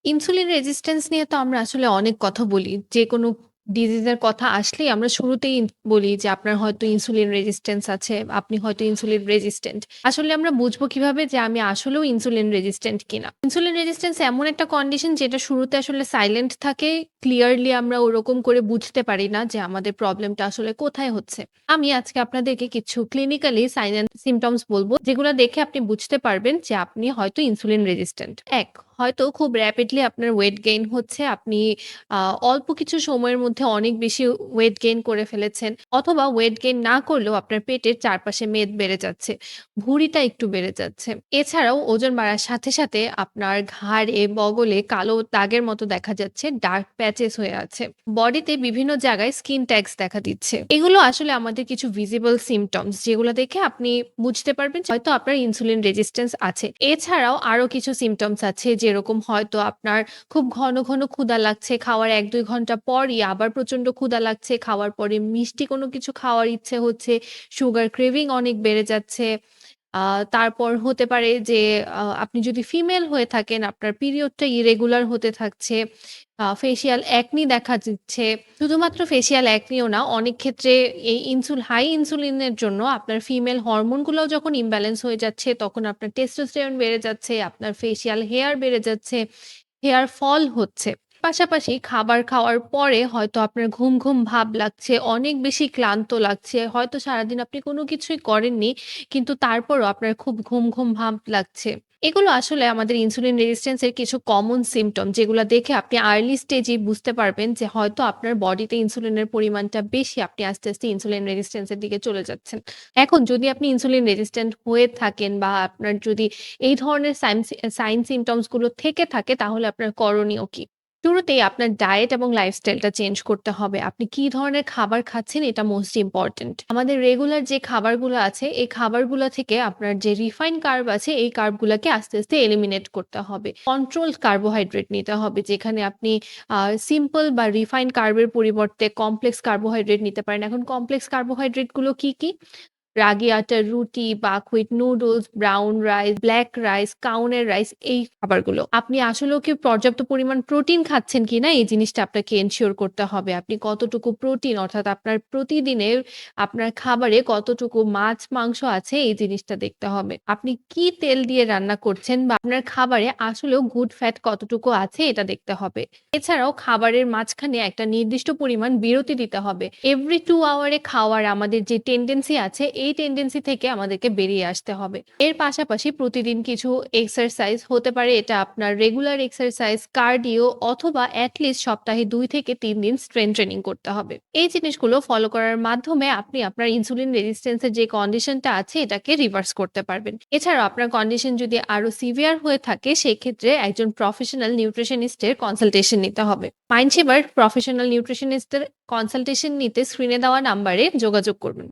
Insulin resistance নিয়ে তো আমরা আসলে অনেক কথা বলি। যেকোনো ডিজিজের কথা আসলেই আমরা শুরুতেই বলি যে আপনার হয়তো ইনসুলিন রেজিস্ট্যান্স আছে, আপনি হয়তো ইনসুলিন রেজিস্ট্যান্ট। আসলে আমরা বুঝবো কিভাবে যে আমি আসলেও ইনসুলিন রেজিস্ট্যান্ট কিনা? ইনসুলিন রেজিস্ট্যান্স এমন একটা কন্ডিশন যেটা শুরুতে আসলে সাইলেন্ট থাকে। ক্লিয়ারলি আমরা ওরকম করে বুঝতে পারি না যে আমাদের প্রবলেমটা আসলে কোথায় হচ্ছে। আমি আজকে আপনাদেরকে কিছু ক্লিনিক্যালি সাইন অ্যান্ড সিম্পটমস বলব, যেগুলা দেখে আপনি বুঝতে পারবেন যে আপনি হয়তো ইনসুলিন রেজিস্ট্যান্ট। ১, হয়তো খুব র‍্যাপিডলি আপনার ওয়েট গেইন হচ্ছে। আপনি আ অল্প কিছু সময়ের মধ্যে অনেক বেশি ওয়েট গেইন করে ফেলেছেন। অথবা ওয়েট গেইন না করলেও আপনার পেটের চারপাশে মেদ বেড়ে যাচ্ছে। ভুঁড়িটা একটু বেড়ে যাচ্ছে। এছাড়াও ওজন বাড়ার সাথে, সাথে আপনার ঘাড়ে, বগলে কালো দাগের মতো দেখা যাচ্ছে, ডার্ক প্যাচেস হয়ে আছে। বডিতে বিভিন্ন জায়গায় স্কিন ট্যাগস দেখা দিচ্ছে। এগুলো আসলে আমাদের কিছু ভিজিবল সিম্পটমস, যেগুলো দেখে আপনি বুঝতে পারবেন যে হয়তো আপনার ইনসুলিন রেজিস্ট্যান্স আছে। এছাড়াও আরো কিছু সিম্পটমস আছে, যেরকম হয়তো আপনার খুব ঘন, ঘন ক্ষুধা লাগছে। খাওয়ার ১-২ ঘন্টা পরই আবার প্রচন্ড ক্ষুধা লাগছে। খাওয়ার পরে মিষ্টি কোনো কিছু খাওয়ার ইচ্ছে হচ্ছে। সুগার ক্রেভিং অনেক বেড়ে যাচ্ছে। আ তারপর হতে পারে যে আপনি যদি ফিমেল হয়ে থাকেন, আপনার পিরিয়ডটা ইরেগুলার হতে থাকছে। ফেসিয়াল অ্যাকনি দেখা দিচ্ছে। শুধুমাত্র ফেসিয়াল অ্যাকনিও না, অনেক ক্ষেত্রে এই হাই ইনসুলিনের জন্য আপনার ফিমেল হরমোনগুলোও যখন ইমব্যালেন্স হয়ে যাচ্ছে, তখন আপনার টেস্টোস্টেরন বেড়ে যাচ্ছে, আপনার ফেসিয়াল হেয়ার বেড়ে যাচ্ছে, হেয়ার ফল হচ্ছে। পাশাপাশি খাবার খাওয়ার পরে হয়তো আপনার ঘুম, ঘুম ভাব লাগছে, অনেক বেশি ক্লান্ত লাগছে। হয়তো সারাদিন আপনি কোনো কিছুই করেননি, কিন্তু তারপরও আপনার খুব ঘুম, ঘুম ভাব লাগছে। এগুলো আসলে আমাদের ইনসুলিন রেজিস্ট্যান্স এর কিছু কমন সিম্পটম, যেগুলা দেখে আপনি আর্লি স্টেজেই বুঝতে পারবেন যে হয়তো আপনার বডিতে ইনসুলিনের পরিমাণটা বেশি। আপনি আস্তে, আস্তে ইনসুলিন রেজিস্ট্যান্স এর দিকে চলে যাচ্ছেন। এখন যদি আপনি ইনসুলিন রেজিস্ট্যান্ট হয়ে থাকেন বা আপনার যদি এই ধরনের সাইন সিম্পটমস গুলো থেকে থাকে, তাহলে আপনার করণীয় কি? শুরুতেই আপনার ডায়েট এবং লাইফস্টাইলটা চেঞ্জ করতে হবে। আপনি কি ধরনের খাবার খাচ্ছেন, এটা মোস্ট ইম্পোর্টেন্ট। আমাদের রেগুলার যে খাবারগুলো আছে, এই খাবারগুলা থেকে আপনার যে রিফাইন কার্ব আছে, এই কার্বগুলাকে আস্তে, আস্তে এলিমিনেট করতে হবে। কন্ট্রোলড কার্বোহাইড্রেট নিতে হবে, যেখানে আপনি আ সিম্পল বা রিফাইন কার্বের পরিবর্তে কমপ্লেক্স কার্বোহাইড্রেট নিতে পারেন। এখন কমপ্লেক্স কার্বোহাইড্রেট গুলো কি, কি? রাগি আটার রুটি, buckwheat noodles, brown rice, black rice, কাউনের রাইস, এই খাবারগুলো। আপনি আসলেও কি পর্যাপ্ত পরিমাণ প্রোটিন খাচ্ছেন কিনা, এই জিনিসটা আপনাকে এনশিওর করতে হবে। আপনি কতটুকু প্রোটিন, অর্থাৎ আপনার প্রতিদিনের আপনার খাবারে কতটুকু মাছ, মাংস আছে, এই জিনিসটা দেখতে হবে। আপনি কি তেল দিয়ে রান্না করছেন বা আপনার খাবারে আসলেও গুড ফ্যাট কতটুকু আছে, এটা দেখতে হবে। এছাড়াও খাবারের মাঝখানে একটা নির্দিষ্ট পরিমাণ বিরতি দিতে হবে। এভরি 2 আওয়ারে খাওয়ার আমাদের যে টেনডেন্সি আছে, এই টেনডেন্সি থেকে আমাদেরকে বেরিয়ে আসতে হবে। এর পাশাপাশি প্রতিদিন কিছু এক্সারসাইজ হতে পারে, এটা আপনার রেগুলার এক্সারসাইজ, কার্ডিও অথবা এট লিস্ট সপ্তাহে ২ থেকে ৩ দিন স্ট্রেংথ ট্রেনিং করতে হবে। এই জিনিসগুলো ফলো করার মাধ্যমে আপনি আপনার ইনসুলিন রেজিস্ট্যান্স এর যে কন্ডিশনটা আছে, এটাকে রিভার্স করতে পারবেন। এছাড়াও আপনার কন্ডিশন যদি আরো সিভিয়ার হয়ে থাকে, সেক্ষেত্রে একজন প্রফেশনাল নিউট্রিশনিস্ট এর কনসালটেশন নিতে হবে। মাইন্ডসেভার প্রফেশনাল নিউট্রিশনিস্ট এর কনসালটেশন নিতে স্ক্রিনে দেওয়া নাম্বারে যোগাযোগ করবেন।